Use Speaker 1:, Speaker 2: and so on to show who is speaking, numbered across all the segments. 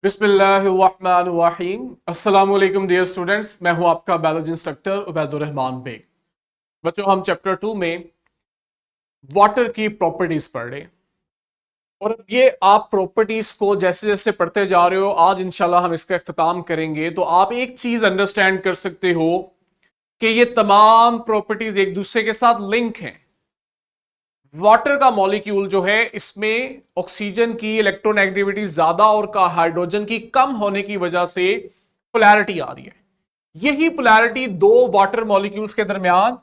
Speaker 1: बिस्मिल्लाहिर्रहमानिर्रहीम। अस्सलाम वालेकुम डियर स्टूडेंट्स, मैं हूं आपका बायोलॉजी इंस्ट्रक्टर उबैदुर रहमान बेग। बच्चों, हम चैप्टर 2 में वाटर की प्रॉपर्टीज पढ़ रहे हैं और अब ये आप प्रॉपर्टीज को जैसे जैसे पढ़ते जा रहे हो, आज इंशाल्लाह हम इसका इख्तिताम करेंगे तो आप एक चीज अंडरस्टैंड कर सकते हो कि ये तमाम प्रॉपर्टीज एक दूसरे के साथ लिंक हैं। वाटर का मॉलिक्यूल जो है, इसमें ऑक्सीजन की इलेक्ट्रोनेगेटिविटी ज्यादा और का हाइड्रोजन की कम होने की वजह से पोलैरिटी आ रही है। यही पोलैरिटी दो वाटर मॉलिक्यूल्स के दरमियान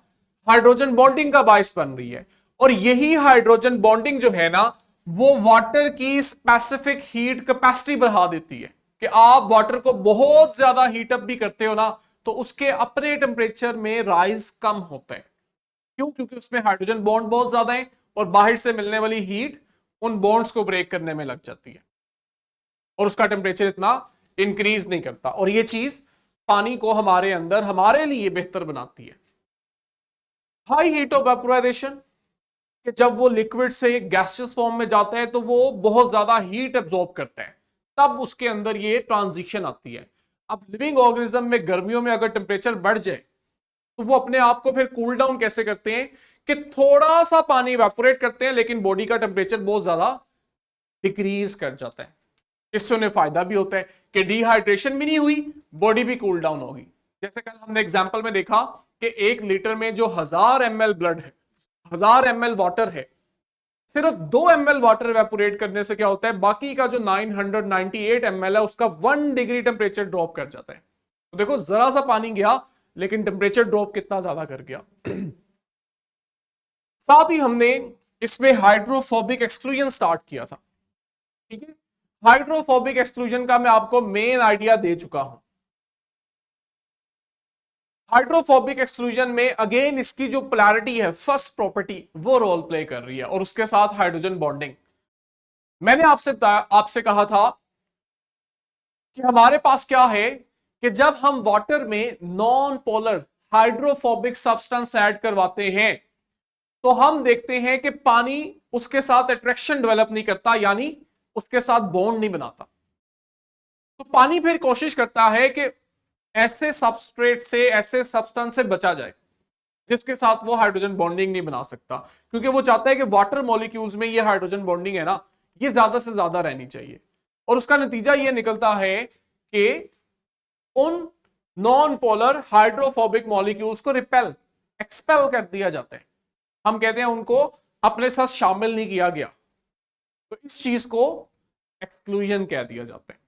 Speaker 1: हाइड्रोजन बॉन्डिंग का बायस बन रही है और यही हाइड्रोजन बॉन्डिंग जो है ना, वो वाटर की स्पेसिफिक हीट कैपेसिटी बढ़ा देती है कि आप वाटर को बहुत ज्यादा हीट अप भी करते हो ना, तो उसके अपने टेम्परेचर में राइज कम होता है। क्यों? क्योंकि उसमें हाइड्रोजन बॉन्ड बहुत ज्यादा है और बाहर से मिलने वाली हीट उन बॉन्ड्स को ब्रेक करने में लग जाती है और उसका टेम्परेचर इतना इंक्रीज नहीं करता, और ये चीज पानी को हमारे अंदर हमारे लिए बेहतर बनाती है। हाई हीट ऑफ वेपोराइजेशन, कि जब वो लिक्विड से गैसियस फॉर्म में जाता है तो वो बहुत ज्यादा हीट एब्जॉर्ब करता है, तब उसके अंदर ये ट्रांजिशन आती है। अब लिविंग ऑर्गेनिज्म में गर्मियों में अगर टेम्परेचर बढ़ जाए तो वो अपने आप को फिर कूल डाउन कैसे करते हैं कि थोड़ा सा पानी इवेपोरेट करते हैं, लेकिन बॉडी का टेम्परेचर बहुत ज्यादा डिक्रीज कर जाता है। इससे उन्हें फायदा भी होता है कि डिहाइड्रेशन भी नहीं हुई, बॉडी भी कूल डाउन होगी। जैसे कल हमने एग्जांपल में देखा कि 1 लीटर में जो 1000 ml ब्लड है, 1000 ml वाटर है, सिर्फ 2 ml वाटर इवेपोरेट करने से क्या होता है, बाकी का जो 998 ml है उसका 1 डिग्री टेम्परेचर ड्रॉप कर जाता है। तो देखो, जरा सा पानी गया लेकिन टेम्परेचर ड्रॉप कितना ज्यादा कर गया। साथ ही हमने इसमें हाइड्रोफोबिक एक्सक्लूजन स्टार्ट किया था। ठीक है, हाइड्रोफोबिक एक्सक्लूजन का मैं आपको मेन आइडिया दे चुका हूं। हाइड्रोफोबिक एक्सक्लूजन में अगेन इसकी जो पोलैरिटी है, फर्स्ट प्रॉपर्टी, वो रोल प्ले कर रही है और उसके साथ हाइड्रोजन बॉन्डिंग। मैंने आपसे आपसे कहा था कि हमारे पास क्या है कि जब हम वाटर में non polar hydrophobic substance add करवाते हैं तो हम देखते हैं कि पानी उसके साथ अट्रैक्शन डेवलप नहीं करता, यानी उसके साथ बॉन्ड नहीं बनाता। तो पानी फिर कोशिश करता है कि ऐसे सबस्ट्रेट से, ऐसे सब्सटेंस से बचा जाए जिसके साथ वो हाइड्रोजन बॉन्डिंग नहीं बना सकता, क्योंकि वो चाहता है कि वाटर मॉलिक्यूल्स में ये हाइड्रोजन बॉन्डिंग है ना, ये ज्यादा से ज्यादा रहनी चाहिए। और उसका नतीजा ये निकलता है कि उन नॉन पोलर हाइड्रोफोबिक मॉलिक्यूल्स को रिपेल, एक्सपेल कर दिया जाता है। हम कहते हैं उनको अपने साथ शामिल नहीं किया गया, तो इस चीज को एक्सक्लूजन कह दिया जाता है।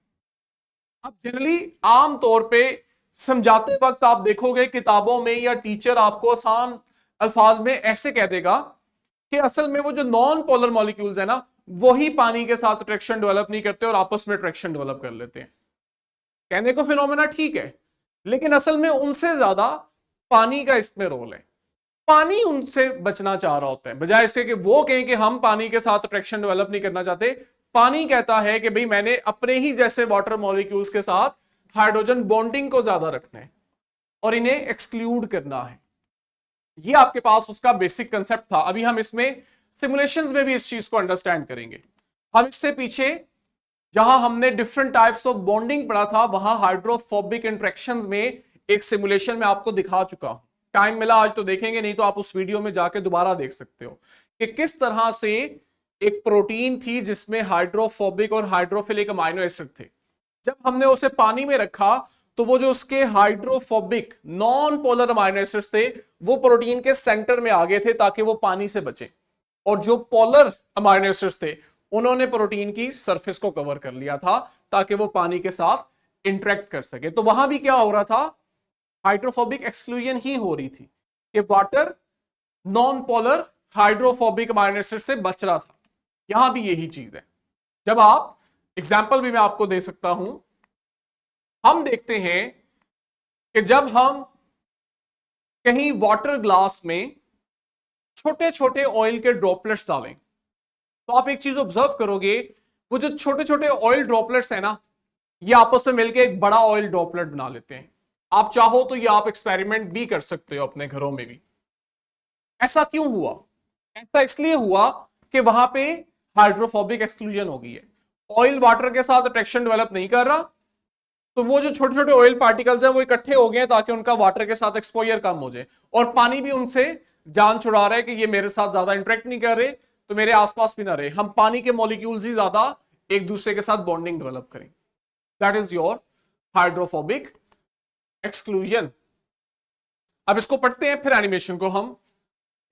Speaker 1: अब जनरली आम तौर पे समझाते वक्त आप देखोगे किताबों में या टीचर आपको आसान अल्फाज में ऐसे कह देगा कि असल में वो जो नॉन पोलर मॉलिक्यूल्स है ना, वही पानी के साथ अट्रैक्शन डेवलप नहीं करते और आपस में अट्रैक्शन डेवलप कर लेते हैं। कहने को फिनोमेना ठीक है, लेकिन असल में उनसे ज्यादा पानी का इसमें रोल है। पानी उनसे बचना चाह रहा होता है, बजाय इसके कि वो कहें कि हम पानी के साथ अट्रैक्शन डेवलप नहीं करना चाहते। पानी कहता है कि भाई मैंने अपने ही जैसे वाटर मॉलिक्यूल्स के साथ हाइड्रोजन बॉन्डिंग को ज्यादा रखना है और इन्हें एक्सक्लूड करना है। ये आपके पास उसका बेसिक कंसेप्ट था। अभी हम इसमें सिमुलेशंस में भी इस चीज को अंडरस्टैंड करेंगे। हम इससे पीछे जहां हमने डिफरेंट टाइप्स ऑफ बॉन्डिंग पढ़ा था, वहां हाइड्रोफोबिक इंट्रैक्शंस में एक सिमुलेशन में आपको दिखा चुका हूं। टाइम मिला आज तो देखेंगे, नहीं तो आप उस वीडियो में जाके दोबारा देख सकते हो कि किस तरह से एक प्रोटीन थी जिसमें हाइड्रोफोबिक और हाइड्रोफिलिक अमाइनो एसिड थे। जब हमने उसे पानी में रखा तो वो जो उसके hydrophobic non polar amino acids थे वो प्रोटीन के सेंटर में आ गए थे ताकि वो पानी से बचे, और जो पोलर अमाइनो एसिड्स थे उन्होंने प्रोटीन की सरफेस को कवर कर लिया था ताकि वो पानी के साथ इंटरेक्ट कर सके। तो वहां भी क्या हो रहा था, हाइड्रोफोबिक एक्सक्लूजन ही हो रही थी कि water non polar hydrophobic amino acid से बच रहा था। यहां भी यही चीज है। जब आप एग्जाम्पल भी मैं आपको दे सकता हूं, हम देखते हैं कि जब हम कहीं वाटर ग्लास में छोटे छोटे ऑयल के ड्रॉपलेट्स डालें तो आप एक चीज ऑब्जर्व करोगे, वो जो छोटे छोटे ऑयल ड्रॉपलेट्स है ना, ये आपस में मिलकर एक बड़ा ऑयल ड्रॉपलेट बना लेते हैं। आप चाहो तो ये आप एक्सपेरिमेंट भी कर सकते हो अपने घरों में भी। ऐसा क्यों हुआ? ऐसा इसलिए हुआ कि वहां पे हाइड्रोफोबिक एक्सक्लूजन हो गई है। ऑयल वाटर के साथ अट्रैक्शन डेवलप नहीं कर रहा, तो वो जो छोटे छोटे ऑयल पार्टिकल्स हैं वो इकट्ठे हो गए हैं ताकि उनका वाटर के साथ एक्सपोजर कम हो जाए, और पानी भी उनसे जान छुड़ा रहा है कि ये मेरे साथ ज्यादा इंटरेक्ट नहीं कर रहे तो मेरे आसपास भी ना रहे, हम पानी के मॉलिक्यूल्स ही ज्यादा एक दूसरे के साथ बॉन्डिंग डेवलप करें। That is your hydrophobic exclusion. अब इसको पढ़ते हैं, फिर एनिमेशन को हम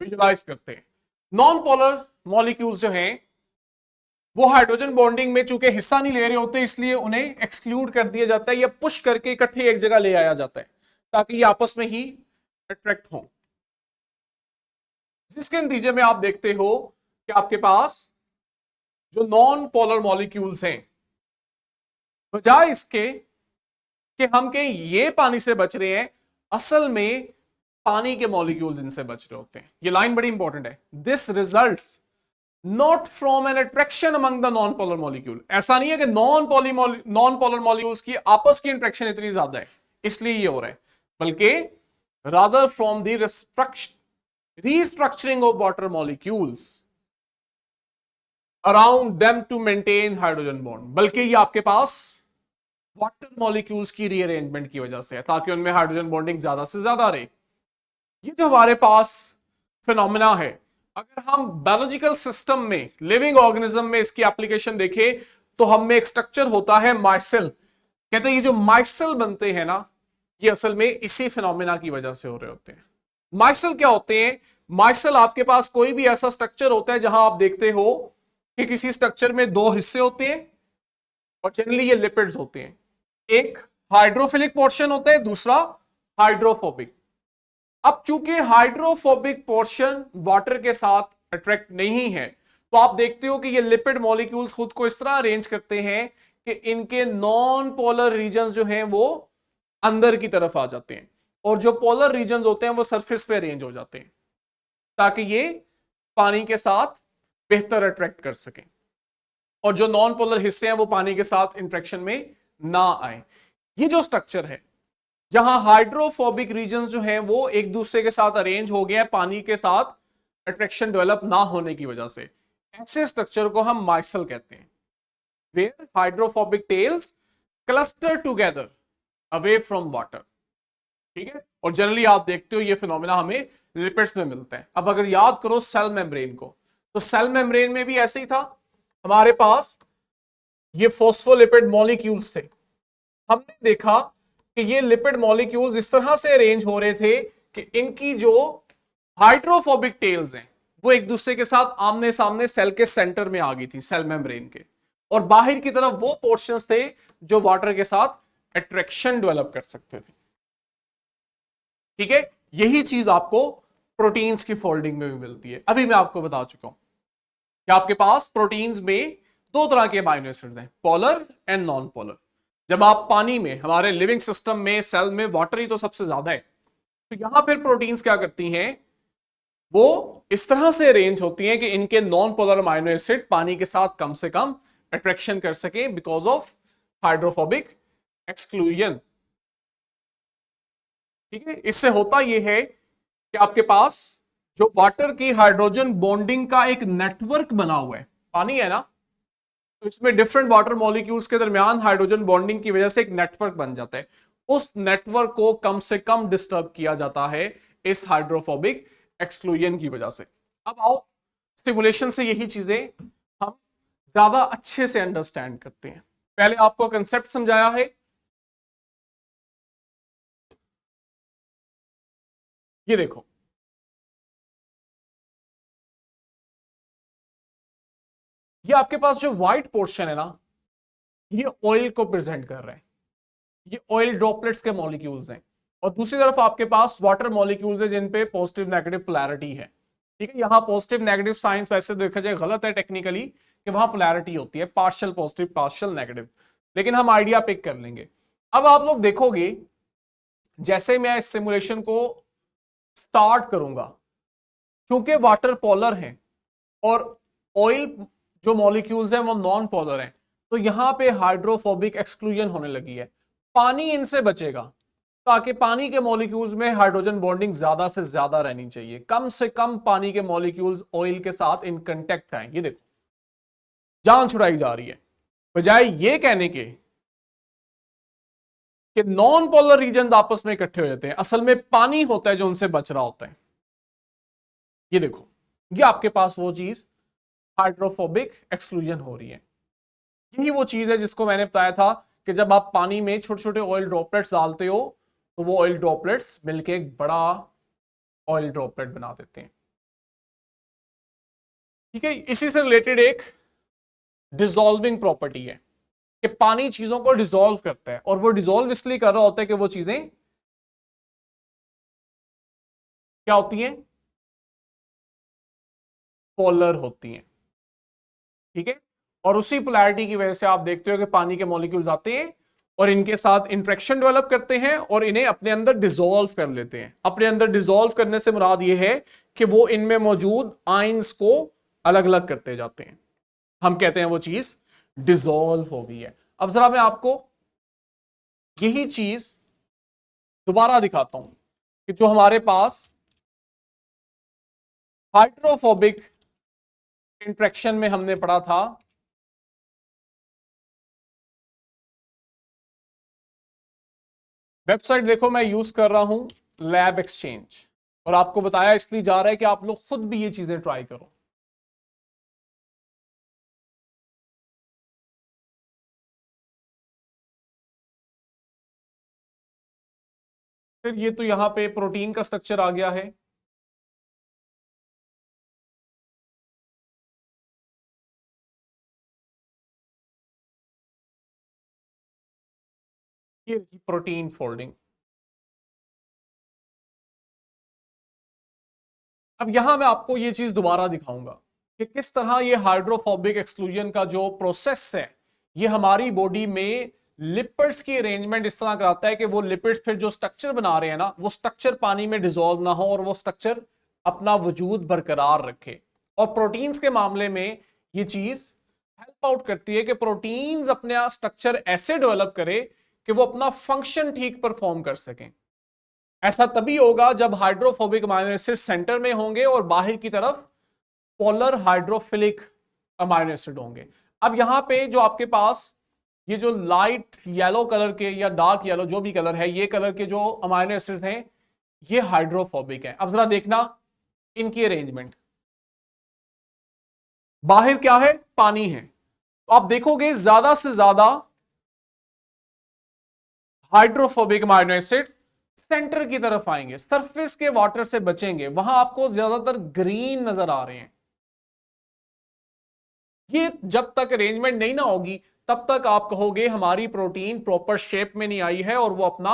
Speaker 1: विजुलाइज करते हैं। नॉन पोलर मॉलिक्यूल्स जो हैं वो हाइड्रोजन बॉन्डिंग में चूंकि हिस्सा नहीं ले रहे होते, इसलिए उन्हें एक्सक्लूड कर दिया जाता है या पुश करके इकट्ठे एक जगह ले आया जाता है ताकि ये आपस में ही अट्रैक्ट हो, जिसके नतीजे में आप देखते हो कि आपके पास जो नॉन पोलर मॉलिक्यूल्स हैं, बजाय इसके कि हम कहें ये पानी से बच रहे हैं, असल में पानी के मॉलिक्यूल्स इनसे बच रहे होते हैं। ये लाइन बड़ी इंपॉर्टेंट है। This results not from N attraction among the non polar molecule. ऐसा नहीं है कि नॉन पोलर मॉलिक्यूल्स की आपस की इंट्रैक्शन इतनी ज्यादा है इसलिए ये हो रहा है, बल्कि rather from the restructuring of water molecules around them to maintain hydrogen bond, बल्कि ये आपके पास वाटर मॉलिक्यूल्स की रीअरेंजमेंट की वजह से है ताकि उनमें हाइड्रोजन बॉन्डिंग ज्यादा से ज्यादा रहे। ये जो हमारे पास फिनोमेना है, अगर हम बायोलॉजिकल सिस्टम में, लिविंग ऑर्गेनिज्म में इसकी एप्लीकेशन देखें तो हम में एक स्ट्रक्चर होता है माइसेल। कहते हैं ये जो माइसेल बनते हैं ना, ये असल में इसी फिनोमेना की वजह से हो रहे होते हैं। माइसेल क्या होते हैं? माइसेल आपके पास कोई भी ऐसा स्ट्रक्चर होता है जहां आप देखते हो कि किसी स्ट्रक्चर में दो हिस्से होते हैं और जनरली ये लिपिड्स होते हैं। एक हाइड्रोफिलिक पोर्शन होता है, दूसरा हाइड्रोफोबिक। अब चूंकि हाइड्रोफोबिक पोर्शन वाटर के साथ अट्रैक्ट नहीं है, तो आप देखते हो कि ये लिपिड मॉलिक्यूल्स खुद को इस तरह अरेंज करते हैं कि इनके नॉन पोलर रीजन जो हैं वो अंदर की तरफ आ जाते हैं और जो पोलर रीजन होते हैं वो सरफेस पे अरेंज हो जाते हैं ताकि ये पानी के साथ बेहतर अट्रैक्ट कर सकें और जो नॉन पोलर हिस्से हैं वो पानी के साथ इंट्रैक्शन में ना आए। ये जो स्ट्रक्चर है जहां हाइड्रोफोबिक रीजन जो हैं वो एक दूसरे के साथ अरेंज हो गया पानी के साथ अट्रैक्शन डेवलप ना होने की वजह से, ऐसे स्ट्रक्चर को हम माइसेल कहते हैं, where hydrophobic tails cluster together away from water. ठीक है, और जनरली आप देखते हो ये फिनोमेना हमें लिपिड्स में मिलता है। अब अगर याद करो सेल मेम्ब्रेन को, तो सेल मेम्ब्रेन में भी ऐसे ही था, हमारे पास ये फोस्फोलिपिड मॉलिक्यूल्स थे। हमने देखा कि ये लिपिड मॉलिक्यूल्स इस तरह से अरेंज हो रहे थे कि इनकी जो हाइड्रोफोबिक टेल्स हैं वो एक दूसरे के साथ आमने सामने सेल के सेंटर में आ गई थी, सेल मेम्ब्रेन के, और बाहर की तरफ वो पोर्शंस थे जो वाटर के साथ अट्रैक्शन डेवलप कर सकते थे। ठीक है, यही चीज आपको प्रोटीन्स की फोल्डिंग में भी मिलती है। अभी मैं आपको बता चुका हूं कि आपके पास प्रोटीन्स में दो तरह के अमाइनो एसिड्स हैं, पोलर एंड नॉन पोलर। जब आप पानी में, हमारे लिविंग सिस्टम में, सेल में वाटर ही तो सबसे ज्यादा है, तो यहां फिर प्रोटीन्स क्या करती हैं, वो इस तरह से अरेंज होती हैं कि इनके नॉन पोलर अमाइनो एसिड पानी के साथ कम से कम अट्रैक्शन कर सके बिकॉज ऑफ हाइड्रोफोबिक एक्सक्लूजन। ठीक है, इससे होता यह है कि आपके पास जो वाटर की हाइड्रोजन बॉन्डिंग का एक नेटवर्क बना हुआ है, पानी है ना, तो इसमें डिफरेंट वाटर मॉलिक्यूल्स के दरमियान हाइड्रोजन बॉन्डिंग की वजह से एक नेटवर्क बन जाता है। उस नेटवर्क को कम से कम डिस्टर्ब किया जाता है इस हाइड्रोफोबिक एक्सक्लूजन की वजह से। अब आओ सिमुलेशन से यही चीजें हम ज्यादा अच्छे से अंडरस्टैंड करते हैं। पहले आपको कंसेप्ट समझाया है, ये देखो, ये आपके पास जो व्हाइट पोर्शन है ना, ये ऑयल को प्रेजेंट कर रहा है, ये ऑयल ड्रॉपलेट्स के मॉलिक्यूल्स हैं, और दूसरी तरफ आपके पास वाटर मॉलिक्यूल्स हैं जिन पे पॉजिटिव नेगेटिव पोलैरिटी है। ठीक है, यहां पॉजिटिव नेगेटिव साइंस वैसे देखा जाए गलत है टेक्निकली, कि वहां पोलैरिटी होती है पार्शियल पॉजिटिव पार्शियल नेगेटिव, लेकिन हम आइडिया पिक कर लेंगे। अब आप लोग देखोगे जैसे मैं इस सिमुलेशन को स्टार्ट करूंगा, क्योंकि वाटर पोलर है और ऑयल जो मॉलिक्यूल्स हैं वो नॉन पोलर हैं, तो यहां पे हाइड्रोफोबिक एक्सक्लूजन होने लगी है। पानी इनसे बचेगा ताकि पानी के मॉलिक्यूल्स में हाइड्रोजन बॉन्डिंग ज्यादा से ज्यादा रहनी चाहिए, कम से कम पानी के मॉलिक्यूल्स ऑयल के साथ इन कांटेक्ट आए। ये देखो जान छुड़ाई जा रही है, बजाय ये कहने के कि नॉन पोलर रीजन आपस में इकट्ठे हो जाते हैं, असल में पानी होता है जो उनसे बच रहा होता है। ये देखो, ये आपके पास वो चीज हाइड्रोफोबिक एक्सक्लूजन हो रही है। यही वो चीज है जिसको मैंने बताया था कि जब आप पानी में छोटे छोटे ऑयल ड्रॉपलेट्स डालते हो तो वो ऑयल ड्रॉपलेट्स मिलके एक बड़ा ऑयल ड्रॉपलेट बना देते हैं। ठीक है, इसी से रिलेटेड एक डिसॉल्विंग प्रॉपर्टी है कि पानी चीजों को डिसॉल्व करता है, और वो डिसॉल्व इसलिए कर रहा होता है कि वो चीजें क्या होती हैं, पोलर होती हैं। ठीक है, और उसी पोलैरिटी की वजह से आप देखते हो कि पानी के मॉलिक्यूल्स आते हैं और इनके साथ इंट्रैक्शन डेवलप करते हैं और इन्हें अपने अंदर डिसॉल्व कर लेते हैं। अपने अंदर डिसॉल्व करने से मुराद ये है कि वो इनमें मौजूद आयंस को अलग अलग करते जाते हैं। हम कहते हैं वो चीज डिसॉल्व हो गई है। अब जरा मैं आपको यही चीज दोबारा दिखाता हूं कि जो हमारे पास हाइड्रोफोबिक इंट्रैक्शन में हमने पढ़ा था, वेबसाइट देखो मैं यूज कर रहा हूं लैब एक्सचेंज, और आपको बताया इसलिए जा रहा है कि आप लोग खुद भी ये चीजें ट्राई करो। फिर ये तो यहां पे प्रोटीन का स्ट्रक्चर आ गया है। ये प्रोटीन फोल्डिंग। अब यहां मैं आपको ये चीज दोबारा दिखाऊंगा कि किस तरह ये हाइड्रोफोबिक एक्सक्लूजन का जो प्रोसेस है ये हमारी बॉडी में लिपिड्स की अरेंजमेंट इस तरह कराता है कि वो लिपिड्स फिर जो स्ट्रक्चर बना रहे हैं ना, वो स्ट्रक्चर पानी में डिसॉल्व ना हो और वो स्ट्रक्चर अपना वजूद बरकरार रखे। और प्रोटीन्स के मामले में ये चीज हेल्प आउट करती है कि प्रोटीन्स अपना स्ट्रक्चर ऐसे डेवलप करे कि वो अपना फंक्शन ठीक परफॉर्म कर सकें। ऐसा तभी होगा जब हाइड्रोफोबिक अमाइनो एसिड सेंटर में होंगे और बाहर की तरफ पोलर हाइड्रोफिलिक अमाइनो एसिड होंगे। अब यहां पे जो आपके पास ये जो लाइट येलो कलर के या डार्क येलो जो भी कलर है, ये कलर के जो अमाइनो एसिड्स हैं ये हाइड्रोफोबिक है। अब जरा देखना इनकी अरेंजमेंट, बाहर क्या है, पानी है, तो आप देखोगे ज्यादा से ज्यादा हाइड्रोफोबिक अमाइनो एसिड सेंटर की तरफ आएंगे, सरफेस के वाटर से बचेंगे, वहां आपको ज्यादातर ग्रीन नजर आ रहे हैं। ये जब तक अरेंजमेंट नहीं ना होगी तब तक आप कहोगे हमारी प्रोटीन प्रॉपर शेप में नहीं आई है और वो अपना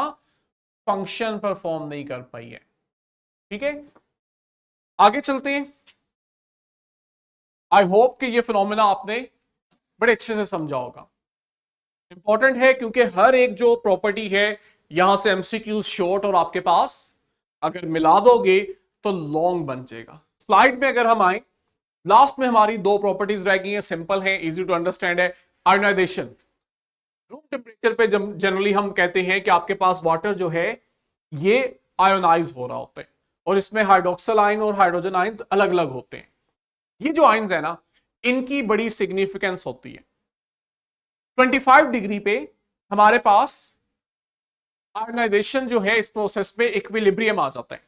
Speaker 1: फंक्शन परफॉर्म नहीं कर पाई है। ठीक है, आगे चलते हैं। आई होप कि ये फिनोमेना आपने बड़े अच्छे से समझा होगा। इंपॉर्टेंट है क्योंकि हर एक जो प्रॉपर्टी है यहां से एमसीक्यूज शॉर्ट और आपके पास अगर मिला दोगे तो लॉन्ग बन जाएगा। स्लाइड में अगर हम आए, लास्ट में हमारी दो प्रॉपर्टीज रह गई हैं, सिंपल है, इजी टू अंडरस्टैंड है। आयोनाइजेशन, रूम टेम्परेचर पे जनरली हम कहते हैं कि आपके पास वाटर जो है ये आयोनाइज हो रहा होता है और इसमें हाइड्रोक्सिल आयन और हाइड्रोजन आयंस अलग अलग होते हैं। ये जो आयंस है ना, इनकी बड़ी सिग्निफिकेंस होती है। 25 डिग्री पे हमारे पास आयोनाइजेशन जो है इस प्रोसेस में इक्विलिब्रियम आ जाता है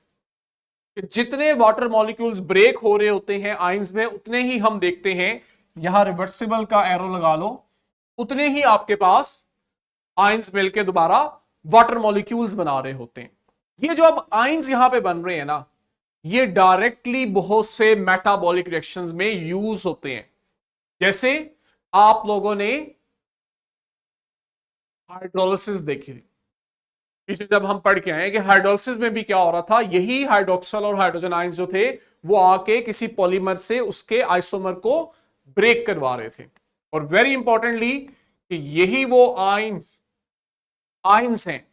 Speaker 1: कि जितने वाटर मॉलिक्यूल्स ब्रेक हो रहे होते हैं आयंस में उतने ही हम देखते हैं, यहां रिवर्सिबल का एरो लगा लो, उतने ही आपके पास आयंस मिलके दोबारा वाटर मॉलिक्यूल्स बना रहे होते हैं। ये जो अब आयंस यहां पे बन रहे हैं ना, ये डायरेक्टली बहुत से मेटाबॉलिक रिएक्शंस में यूज होते हैं। जैसे आप लोगों ने हाइड्रोलिसिस देखी थी, इसे जब हम पढ़ के आए कि हाइड्रोलिसिस में भी क्या हो रहा था, यही हाइड्रोक्सिल और हाइड्रोजन आयंस जो थे वो आके किसी पॉलीमर से उसके आइसोमर को ब्रेक करवा रहे थे। और वेरी इंपॉर्टेंटली कि यही वो आयंस हैं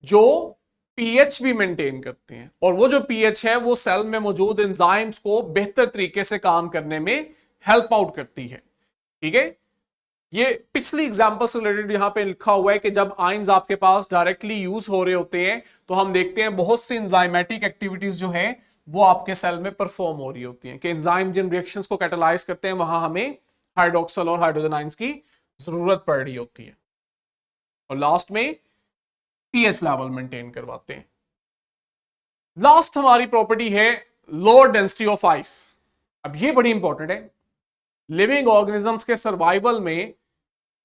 Speaker 1: जो पीएच भी मेंटेन करते हैं, और वो जो पीएच है वो सेल में मौजूद एंजाइम्स को बेहतर तरीके से काम करने में हेल्प आउट करती है। ठीक है, ये पिछली एग्जांपल से रिलेटेड यहां पे लिखा हुआ है कि जब आयंस आपके पास डायरेक्टली यूज हो रहे होते हैं तो हम देखते हैं बहुत सी एंजाइमेटिक एक्टिविटीज जो है वो आपके सेल में परफॉर्म हो रही होती हैं कि एंजाइम जिन रिएक्शंस को कैटालाइज करते हैं वहां हमें हाइड्रोक्सिल और हाइड्रोजन आयंस की जरूरत पड़ रही होती है, और लास्ट में पीएच लेवल मेंटेन करवाते हैं। लास्ट हमारी प्रॉपर्टी है लोअर डेंसिटी ऑफ आइस। अब ये बड़ी इंपॉर्टेंट है लिविंग ऑर्गेनिजम्स के सर्वाइवल में,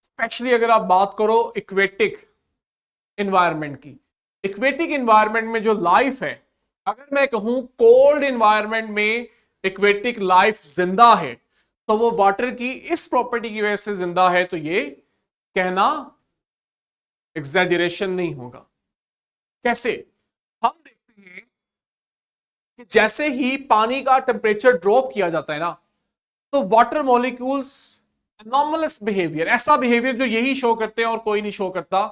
Speaker 1: स्पेशली अगर आप बात करो इक्वेटिक एनवायरनमेंट की। इक्वेटिक एनवायरनमेंट में जो लाइफ है, अगर मैं कहूं कोल्ड एनवायरनमेंट में इक्वेटिक लाइफ जिंदा है, तो वो वाटर की इस प्रॉपर्टी की वजह से जिंदा है, तो ये कहना एग्जैजरेशन नहीं होगा। कैसे? हम देखते हैं कि जैसे ही पानी का टेम्परेचर ड्रॉप किया जाता है ना, तो वाटर मॉलिक्यूल्स एनॉमलस बिहेवियर, ऐसा बिहेवियर जो यही शो करते हैं और कोई नहीं शो करता,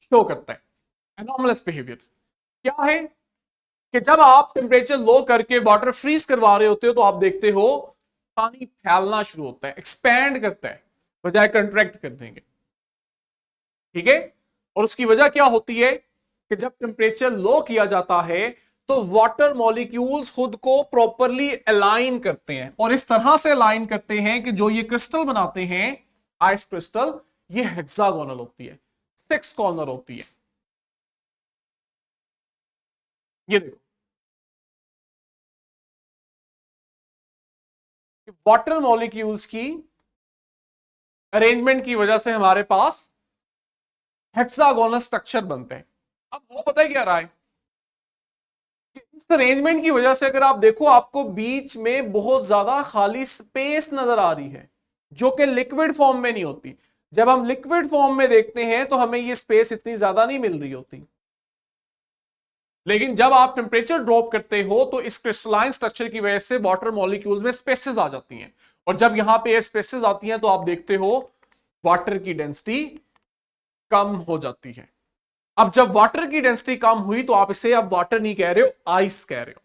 Speaker 1: शो करता है एनॉमलस बिहेवियर। क्या है कि जब आप टेम्परेचर लो करके वाटर फ्रीज करवा रहे होते हो, तो आप देखते हो पानी फैलना शुरू होता है, एक्सपैंड करता है बजाय कंट्रैक्ट करने के। ठीक है? और उसकी वजह क्या होती है कि जब टेम्परेचर लो किया जाता है, तो वाटर मॉलिक्यूल्स खुद को प्रॉपरली अलाइन करते हैं, और इस तरह से अलाइन करते हैं कि जो ये क्रिस्टल बनाते हैं आइस क्रिस्टल, ये हेक्सागोनल होती है, 6 कॉर्नर होती है। ये देखो, वाटर मॉलिक्यूल्स की अरेंजमेंट की वजह से हमारे पास हेक्सागोनल स्ट्रक्चर बनते हैं। अब वो पता है क्या रहा है कि इस अरेंजमेंट की वजह से अगर आप देखो, आपको बीच में बहुत ज्यादा खाली स्पेस नजर आ रही है, जो कि लिक्विड फॉर्म में नहीं होती। जब हम लिक्विड फॉर्म में देखते हैं तो हमें ये स्पेस इतनी ज्यादा नहीं मिल रही होती, लेकिन जब आप टेम्परेचर ड्रॉप करते हो तो इस क्रिस्टलाइन स्ट्रक्चर की वजह से वाटर मॉलिक्यूल्स में स्पेसेस आ जाती हैं, और जब यहां पे एयर स्पेसेस आती हैं तो आप देखते हो वाटर की डेंसिटी कम हो जाती है। अब जब वाटर की डेंसिटी कम हुई तो आप इसे अब वाटर नहीं कह रहे हो, आइस कह रहे हो।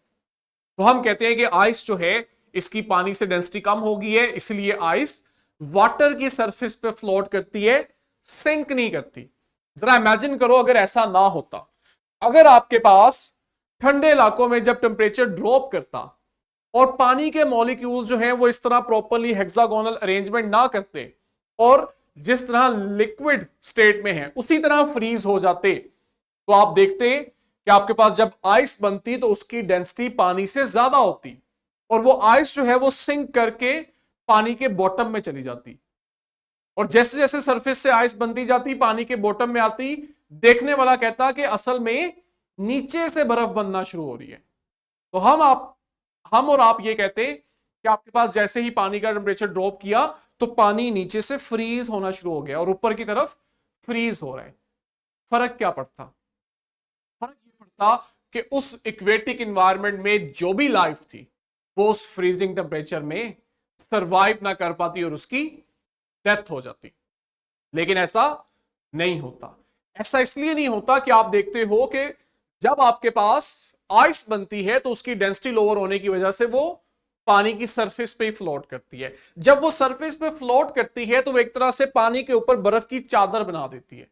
Speaker 1: तो हम कहते हैं कि आइस जो है इसकी पानी से डेंसिटी कम हो गई है, इसलिए आइस वाटर की सरफेस पे फ्लोट करती है, सिंक नहीं करती। जरा इमेजिन करो अगर ऐसा ना होता, अगर आपके पास ठंडे इलाकों में जब टेम्परेचर ड्रॉप करता और पानी के मॉलिक्यूल जो हैं वो इस तरह प्रॉपरली हेक्सागोनल अरेंजमेंट ना करते, और जिस तरह लिक्विड स्टेट में है उसी तरह फ्रीज हो जाते, तो आप देखते कि आपके पास जब आइस बनती तो उसकी डेंसिटी पानी से ज्यादा होती, और वो आइस जो है वो सिंक करके पानी के बॉटम में चली जाती, और जैसे जैसे सरफेस से आइस बनती जाती पानी के बॉटम में आती, देखने वाला कहता कि असल में नीचे से बर्फ बनना शुरू हो रही है। तो हम और आप ये कहते कि आपके पास जैसे ही पानी का टेम्परेचर ड्रॉप किया तो पानी नीचे से फ्रीज होना शुरू हो गया और ऊपर की तरफ फ्रीज हो रहा है। फर्क क्या पड़ता? फर्क ये पड़ता कि उस इक्वेटिक एनवायरनमेंट में जो भी लाइफ थी वो उस फ्रीजिंग टेम्परेचर में सरवाइव ना कर पाती और उसकी डेथ हो जाती। लेकिन ऐसा नहीं होता। ऐसा इसलिए नहीं होता कि आप देखते हो कि जब आपके पास आइस बनती है तो उसकी डेंसिटी लोअर होने की वजह से वो पानी की सरफेस पे ही फ्लोट करती है। जब वो सरफेस पे फ्लोट करती है तो वो एक तरह से पानी के ऊपर बर्फ की चादर बना देती है,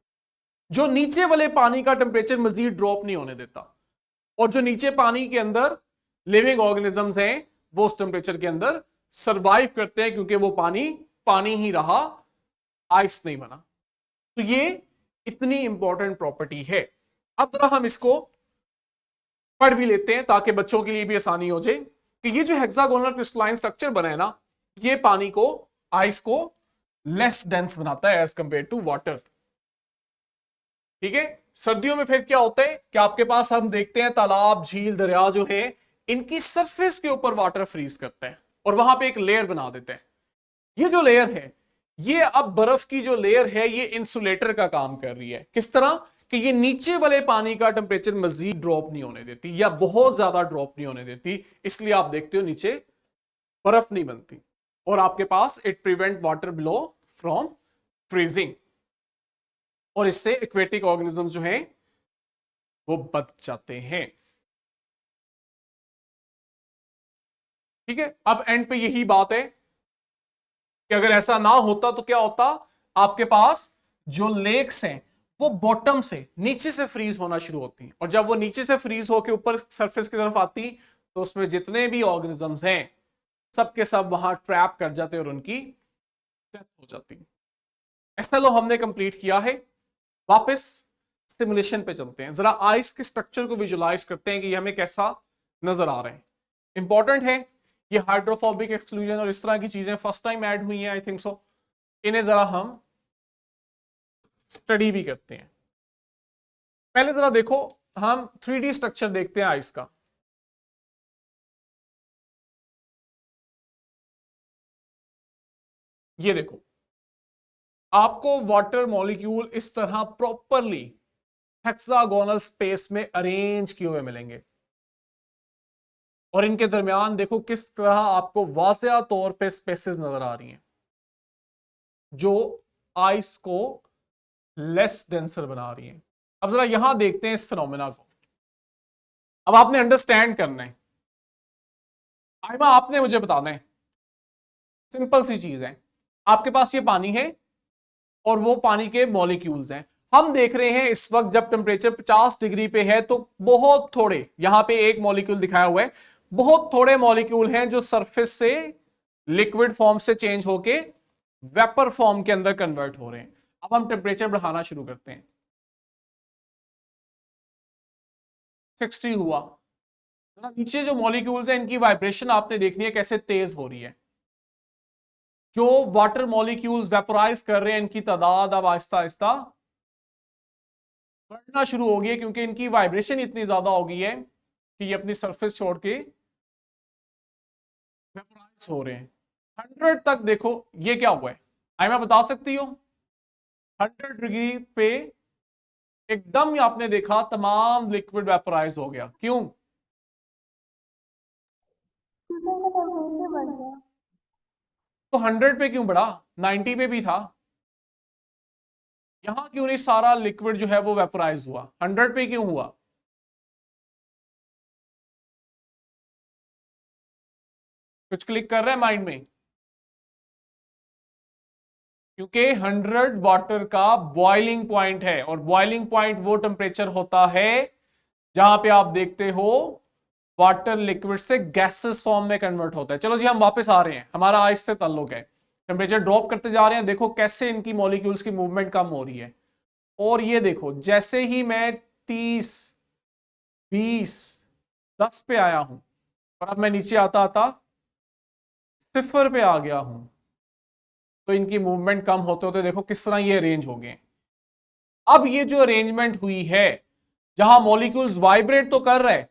Speaker 1: जो नीचे वाले पानी का टेम्परेचर मजीद ड्रॉप नहीं होने देता, और जो नीचे पानी के अंदर लिविंग ऑर्गेनिजम्स हैं वो उस टेम्परेचर के अंदर सरवाइव करते हैं, क्योंकि वो पानी पानी ही रहा, आइस नहीं बना। तो ये इतनी इंपॉर्टेंट प्रॉपर्टी है। अब जरा हम इसको पढ़ भी लेते हैं ताकि बच्चों के लिए भी आसानी हो जाए कि ये जो हेक्सागोनल क्रिस्टलाइन स्ट्रक्चर बना है ना, ये पानी को, आइस को लेस डेंस बनाता है एज कंपेयर टू वाटर। ठीक है? सर्दियों में फिर क्या होता है कि आपके पास हम देखते हैं तालाब, झील, दरिया जो है इनकी सरफेस के ऊपर वाटर फ्रीज करते हैं और वहां पे एक लेयर बना देते हैं। ये जो लेयर है, ये अब बर्फ की जो लेयर है ये इंसुलेटर का काम कर रही है। किस तरह कि ये नीचे वाले पानी का टेम्परेचर मजीद ड्रॉप नहीं होने देती या बहुत ज्यादा ड्रॉप नहीं होने देती, इसलिए आप देखते हो नीचे बर्फ नहीं बनती, और आपके पास it prevent water below from freezing, और इससे एक्वेटिक ऑर्गेनिज्म जो हैं वो बच जाते हैं। ठीक है? अब एंड पे यही बात है कि अगर ऐसा ना होता तो क्या होता, आपके पास जो लेक्स हैं वो बॉटम से, नीचे से फ्रीज होना शुरू होती, और जब वो नीचे से फ्रीज होकर ऊपर सरफेस की तरफ आती तो उसमें जितने भी ऑर्गेनिजम्स हैं सब के सब वहां ट्रैप कर जाते और उनकी डेथ हो जाती। एसएलओ हमने कंप्लीट किया है। वापस सिमुलेशन पे चलते हैं, जरा आइस के स्ट्रक्चर को विजुलाइज करते हैं कि ये हमें कैसा नजर आ रहा है। इंपॉर्टेंट है ये हाइड्रोफोबिक एक्सक्लूजन और इस तरह की चीजें फर्स्ट टाइम ऐड हुई हैं आई थिंक सो, इन्हें जरा हम स्टडी भी करते हैं। पहले जरा देखो, हम 3D स्ट्रक्चर देखते हैं आइस का। ये देखो, आपको वाटर मॉलिक्यूल इस तरह प्रॉपरली हेक्सागोनल स्पेस में अरेंज किए हुए मिलेंगे और इनके दरमियान देखो किस तरह आपको वाज़िया तौर पे स्पेसेस नजर आ रही हैं जो आइस को लेस डेंसर बना रही हैं। अब जरा यहां देखते हैं इस फिनोमेना को। अब आपने अंडरस्टैंड करना है, आइमा आपने मुझे बताना है, सिंपल सी चीज है। आपके पास ये पानी है और वो पानी के मॉलिक्यूल्स हैं। हम देख रहे हैं इस वक्त जब टेम्परेचर 50 डिग्री पे है तो बहुत थोड़े, यहां पे एक मॉलिक्यूल दिखाया हुआ है, बहुत थोड़े मॉलिक्यूल हैं जो सरफेस से लिक्विड फॉर्म से चेंज होके वेपर फॉर्म के अंदर कन्वर्ट हो रहे हैं। अब हम टेम्परेचर बढ़ाना शुरू करते हैं। 60 हुआ, नीचे जो मॉलिक्यूल्स हैं इनकी वाइब्रेशन आपने देखनी है कैसे तेज हो रही है। जो वाटर मॉलिक्यूल्स वेपोराइज कर रहे हैं इनकी तादाद अब आहिस्ता आहिस्ता बढ़ना शुरू हो गई है क्योंकि इनकी वाइब्रेशन इतनी ज्यादा हो गई है कि ये अपनी सरफेस छोड़ के वेपोराइज हो रहे हैं। 100 तक देखो ये क्या हुआ है, आई मैं बता सकती हूँ 100 डिग्री पे एकदम ही आपने देखा तमाम लिक्विड वेपोराइज हो गया। क्यों? तो 100 पे क्यों बढ़ा, 90 पे भी था, यहां क्यों नहीं सारा लिक्विड जो है वो वेपोराइज हुआ, 100 पे क्यों हुआ? कुछ क्लिक कर रहा है माइंड में? क्योंकि 100 वाटर का बॉइलिंग पॉइंट है और बॉइलिंग पॉइंट वो टेम्परेचर होता है जहां पे आप देखते हो वाटर लिक्विड से गैसेस फॉर्म में कन्वर्ट होता है। चलो जी हम वापस आ रहे हैं, हमारा आइस से ताल्लुक है, टेम्परेचर ड्रॉप करते जा रहे हैं, देखो कैसे इनकी मॉलिक्यूल्स की मूवमेंट कम हो रही है। और ये देखो जैसे ही मैं 30, 20, 10 पे आया हूं और अब मैं नीचे आता आता 0 पे आ गया हूं तो इनकी मूवमेंट कम होते होते देखो किस तरह ये अरेंज हो गए। अब ये जो अरेंजमेंट हुई है जहां मॉलिक्यूल्स वाइब्रेट तो कर रहे,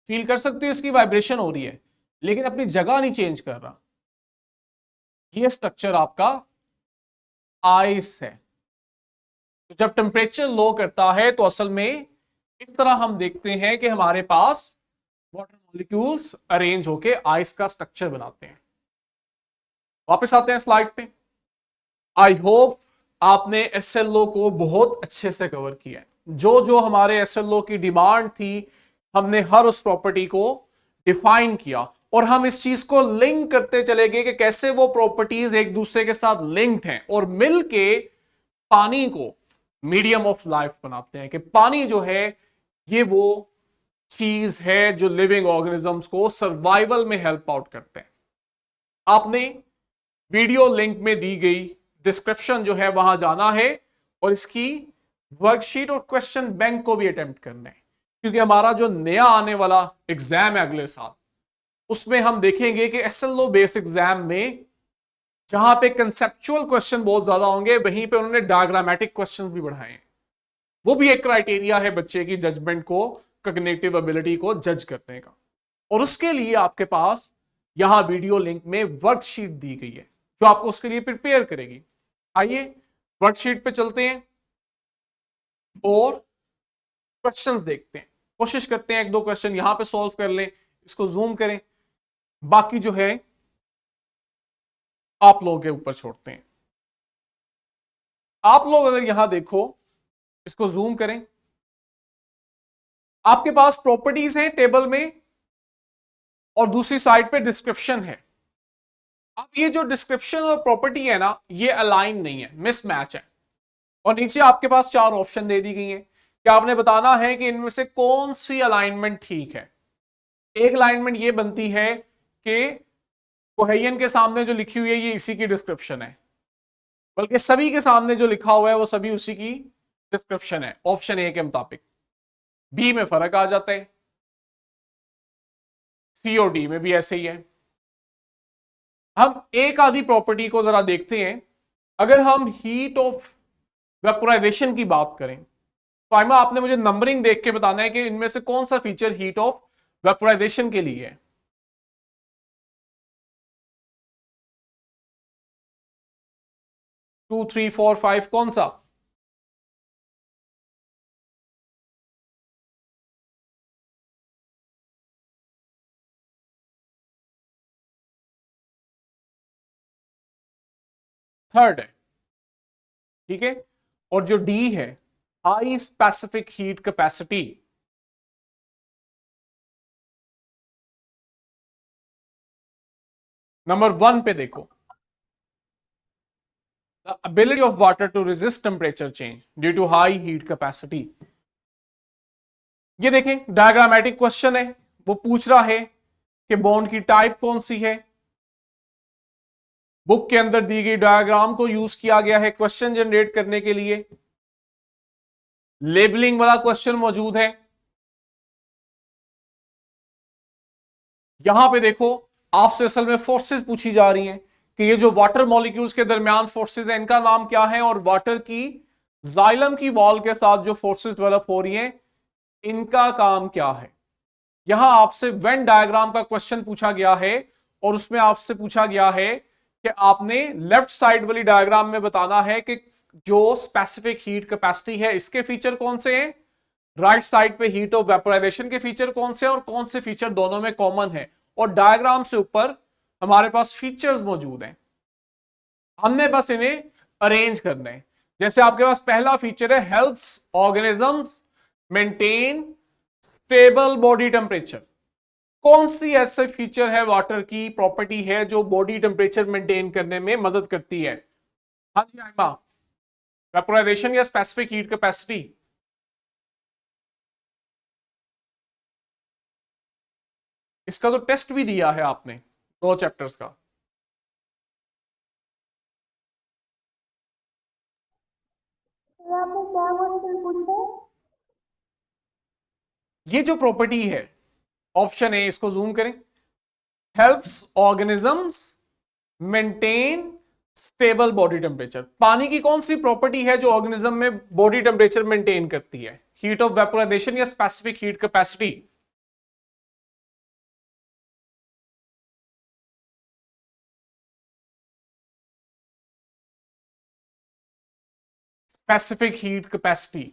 Speaker 1: फील कर सकते हो इसकी वाइब्रेशन हो रही है, लेकिन अपनी जगह नहीं चेंज कर रहा, ये स्ट्रक्चर आपका आइस है। तो जब टेम्परेचर लो करता है तो असल में इस तरह हम देखते हैं कि हमारे पास वाटर मॉलिक्यूल्स अरेंज होके आइस का स्ट्रक्चर बनाते हैं। वापस आते हैं स्लाइड पे। आई होप आपने एसएलओ को बहुत अच्छे से कवर किया है। जो जो हमारे एसएलओ की डिमांड थी हमने हर उस प्रॉपर्टी को डिफाइन किया और हम इस चीज को लिंक करते चले गए कि कैसे वो प्रॉपर्टीज एक दूसरे के साथ लिंक्ड हैं और मिलके पानी को मीडियम ऑफ लाइफ बनाते हैं। कि पानी जो है ये वो चीज है जो लिविंग ऑर्गेनिजम्स को सर्वाइवल में हेल्प आउट करते हैं। आपने वीडियो लिंक में दी गई डिस्क्रिप्शन जो है वहां जाना है और इसकी वर्कशीट और क्वेश्चन बैंक को भी अटेम्प्ट करना है क्योंकि हमारा जो नया आने वाला एग्जाम है अगले साल उसमें हम देखेंगे कि एसएलओ बेस एग्जाम में जहां पे कंसेप्चुअल क्वेश्चन बहुत ज्यादा होंगे वहीं पे उन्होंने डायग्रामेटिक क्वेश्चन भी बढ़ाए हैं। वो भी एक क्राइटेरिया है बच्चे की जजमेंट को, कॉग्निटिव एबिलिटी को जज करने का। और उसके लिए आपके पास यहां वीडियो लिंक में वर्कशीट दी गई है जो आपको उसके लिए प्रिपेयर करेगी। आइए वर्कशीट पे चलते हैं और क्वेश्चंस देखते हैं, कोशिश करते हैं एक दो क्वेश्चन यहां पे सॉल्व कर लें। इसको जूम करें, बाकी जो है आप लोगों के ऊपर छोड़ते हैं। आप लोग अगर यहां देखो, इसको जूम करें, आपके पास प्रॉपर्टीज हैं टेबल में और दूसरी साइड पे डिस्क्रिप्शन है। अब ये जो डिस्क्रिप्शन और प्रॉपर्टी है ना ये अलाइन नहीं है, मिसमैच है। और नीचे आपके पास 4 ऑप्शन दे दी गई हैं कि आपने बताना है कि इनमें से कौन सी अलाइनमेंट ठीक है। एक अलाइनमेंट ये बनती है कि कोहेयन के सामने जो लिखी हुई है ये इसी की डिस्क्रिप्शन है। बल्कि सभी के सामने जो लिखा हुआ है वो सभी उसी की डिस्क्रिप्शन है ऑप्शन ए के मुताबिक। बी में फर्क आ जाता है, सी और डी में भी ऐसे ही है। हम एक आधी प्रॉपर्टी को जरा देखते हैं। अगर हम हीट ऑफ वेपोराइजेशन की बात करें तो आइमा आपने मुझे नंबरिंग देख के बताना है कि इनमें से कौन सा फीचर हीट ऑफ वेपोराइजेशन के लिए है। 2 3 4 5 कौन सा? थर्ड है, ठीक है। और जो डी है, high specific heat capacity, number 1 पे देखो, the ability of water to resist temperature change due to high heat capacity. ये देखें डायग्रामेटिक क्वेश्चन है, वो पूछ रहा है कि बॉन्ड की टाइप कौन सी है। बुक के अंदर दी गई डायग्राम को यूज किया गया है क्वेश्चन जनरेट करने के लिए। लेबलिंग वाला क्वेश्चन मौजूद है। यहां पे देखो आपसे असल में फोर्सेस पूछी जा रही हैं कि ये जो वाटर मॉलिक्यूल्स के दरमियान फोर्सेस है इनका नाम क्या है, और वाटर की जाइलम की वॉल के साथ जो फोर्सेस डेवलप हो रही हैं इनका काम क्या है। यहां आपसे वेन डायग्राम का क्वेश्चन पूछा गया है और उसमें आपसे पूछा गया है कि आपने लेफ्ट साइड वाली डायग्राम में बताना है कि जो स्पेसिफिक हीट कैपेसिटी है इसके फीचर कौन से हैं, राइट साइड पे हीट ऑफ वेपोराइजेशन के फीचर कौन से हैं और कौन से फीचर दोनों में कॉमन है। और डायग्राम से ऊपर हमारे पास फीचर्स मौजूद हैं, हमने बस इन्हें अरेंज करना है। जैसे आपके पास पहला फीचर है helps organisms maintain stable body temperature. कौन सी ऐसे फीचर है वाटर की प्रॉपर्टी है जो बॉडी टेम्परेचर मेंटेन करने में मदद करती है? हाँ जी आइमा, वेपोराइजेशन या स्पेसिफिक हीट कैपेसिटी? इसका तो टेस्ट भी दिया है आपने 2 चैप्टर्स का।
Speaker 2: आपने क्या क्वेश्चन पूछे?
Speaker 1: ये जो प्रॉपर्टी है ऑप्शन ए, इसको जूम करें, helps organisms maintain stable body temperature. पानी की कौन सी प्रॉपर्टी है जो ऑर्गेनिज्म में बॉडी टेम्परेचर मेंटेन करती है? हीट ऑफ वेपोराइजेशन या specific heat capacity? Specific heat capacity.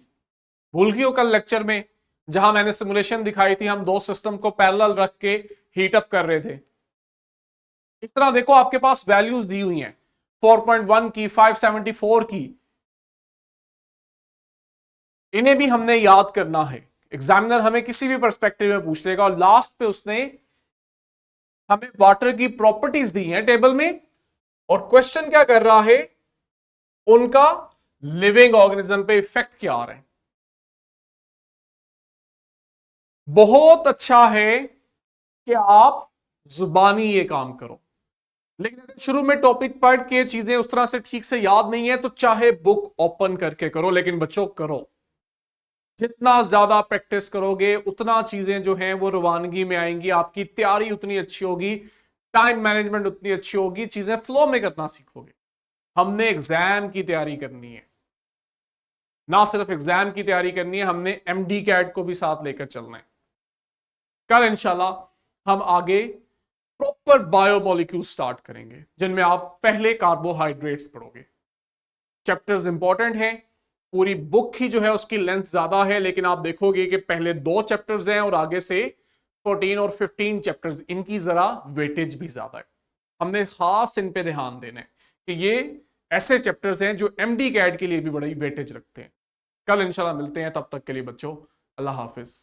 Speaker 1: भूल गई हो कल लेक्चर में जहां मैंने सिमुलेशन दिखाई थी, हम 2 सिस्टम को पैरेलल रख के हीट अप कर रहे थे। इस तरह देखो आपके पास वैल्यूज दी हुई हैं 4.1 की, 574 की, इन्हें भी हमने याद करना है। एग्जामिनर हमें किसी भी पर्सपेक्टिव में पूछ लेगा और लास्ट पे उसने हमें वाटर की प्रॉपर्टीज दी हैं टेबल में, और क्वेश्चन क्या कर रहा है, उनका लिविंग ऑर्गेनिज्म पे इफेक्ट क्या आ रहा है। बहुत अच्छा है कि आप जुबानी ये काम करो, लेकिन अगर शुरू में टॉपिक पढ़ के चीजें उस तरह से ठीक से याद नहीं है तो चाहे बुक ओपन करके करो, लेकिन बच्चों करो। जितना ज्यादा प्रैक्टिस करोगे उतना चीजें जो हैं वो रवानगी में आएंगी, आपकी तैयारी उतनी अच्छी होगी, टाइम मैनेजमेंट उतनी अच्छी होगी, चीजें फ्लो में करना सीखोगे। हमने एग्जाम की तैयारी करनी है, ना सिर्फ एग्जाम की तैयारी करनी है, हमने एमडी कैट को भी साथ लेकर चलना है। कल इंशाल्लाह हम आगे प्रॉपर बायोमोलिक्यूल स्टार्ट करेंगे जिनमें आप पहले कार्बोहाइड्रेट्स पढ़ोगे। चैप्टर्स इंपॉर्टेंट हैं, पूरी बुक ही जो है उसकी लेंथ ज्यादा है, लेकिन आप देखोगे कि पहले 2 चैप्टर्स हैं और आगे से 14 और 15 चैप्टर्स, इनकी जरा वेटेज भी ज्यादा है। हमने खास इन पे ध्यान देना है कि ये ऐसे चैप्टर्स हैं जो एमडी कैट के लिए भी बड़ी वेटेज रखते हैं। कल इंशाल्लाह मिलते हैं, तब तक के लिए बच्चों अल्लाह हाफिज।